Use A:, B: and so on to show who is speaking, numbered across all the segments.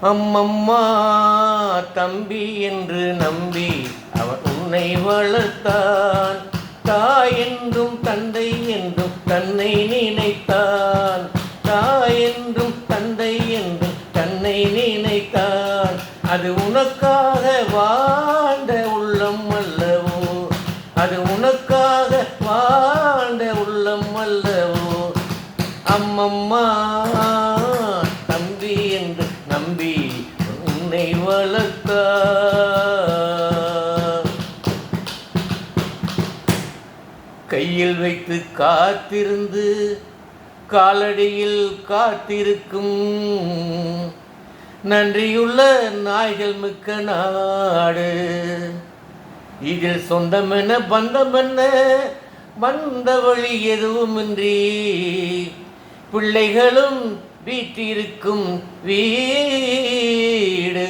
A: அம்மம்மா தம்பி என்று நம்பி அவன் உன்னை வளர்த்தான். தாய் என்றும் தந்தை என்றும் தன்னை நினைத்தான். தாய் என்றும் தந்தை என்றும் தன்னை நினைத்தான். அது உனக்காக வாழ்ந்த உள்ளம் அல்லவோ, அது உனக்காக வாழ்ந்த உள்ளம் அல்லவோ. அம்மம்மா தம்பி என்று நம்பி உன்னை வளர்த்தார். கையில் வைத்து காத்திருந்து காலடியில் காத்திருக்கும் நன்றியுள்ள நாய்கள் மிக்க நாடு. இதில் சொந்தமென பந்தமென்ன வந்த வழி எதுவுமின்றி பிள்ளைகளும் வீற்றிருக்கும் வீடு.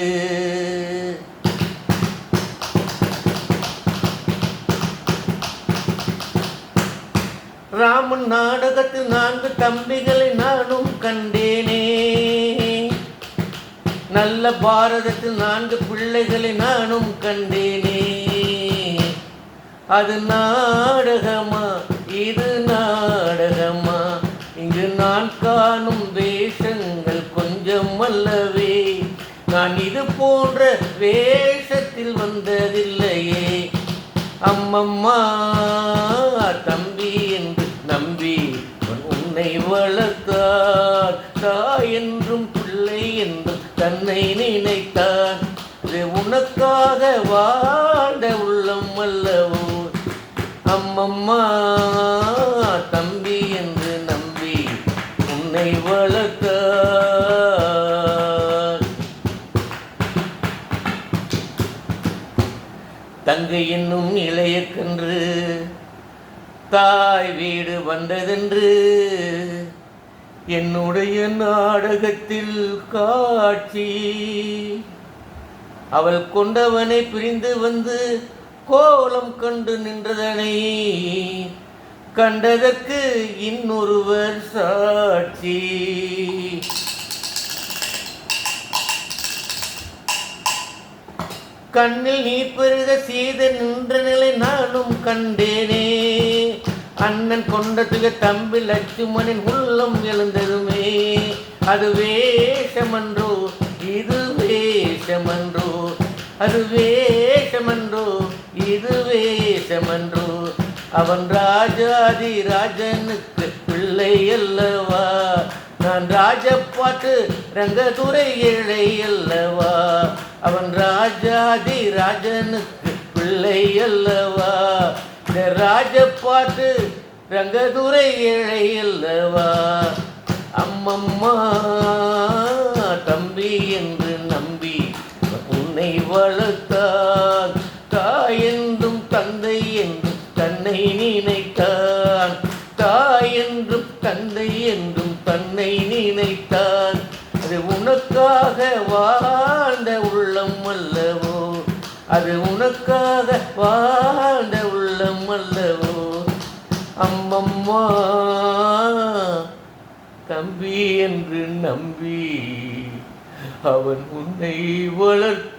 A: ராமன் நாடகத்தில் 4 தம்பிகளை நானும் கண்டேனே. நல்ல பாரதத்தில் 4 பிள்ளைகளை நானும் கண்டேனே. அது நாடகமா, இது நாடகமா? இங்கு நான் காணும் வேஷங்கள் கொஞ்சம் அல்லவே. நான் இது போன்ற வேஷத்தில் வந்ததில்லையே. அம்மம்மா தம்பி என்று நம்பி உன்னை வளர்த்தார். தாய் என்றும் பிள்ளை என்றும் தன்னை நினைத்தான். இது உனக்காக வாழ்ந்த உள்ளம் அல்லவோ. அம்மம்மா தம்பி என்று நம்பி உன்னை வளர்த்தார். தங்கை என்னும் இளைய கன்று தாய் வீடு வந்ததென்று என்னுடைய நாடகத்தில் காட்சி. அவள் கொண்டவனை பிரிந்து வந்து கோலம் கண்டு நின்றதனை கண்டதற்கு இன்னொருவர் சாட்சி. கண்ணில் நீர் பெருக செய்த நின்ற நிலை நானும் கண்டேனே. அண்ணன் கொண்ட துக தம்பி லட்சுமணின் உள்ளம் எழுந்ததுமே. அது வேஷமன்றோ, இது வேஷமன்றோ, அது வேஷமன்றோ, இது வேஷமன்றோ. அவன் ராஜாதி ராஜனுக்கு பிள்ளை அல்லவா. நான் ராஜப்பாட்டு ரங்கதுரை ஏழை அல்லவா. அவன் ராஜாதி ராஜனுக்கு பிள்ளை அல்லவா. இந்த ராஜப்பாட்டு ரங்கதுரை ஏழை அல்லவா. அம்மம்மா தம்பி என்று நம்பி உன்னை வளர்த்தான். தாய் என்றும் தந்தை என்றும் தன்னை நினைத்தான். தாய் என்றும் தந்தை என்றும் தன்னை நினைத்தான். அது உனக்காக வாழ்ந்த உள்ளம் அல்லவோ, அது உனக்காக வாழ்ந்த உள்ளம் அல்லவோ. அம்மம்மா தம்பி என்று நம்பி அவன் உன்னை வளர்த்தான்.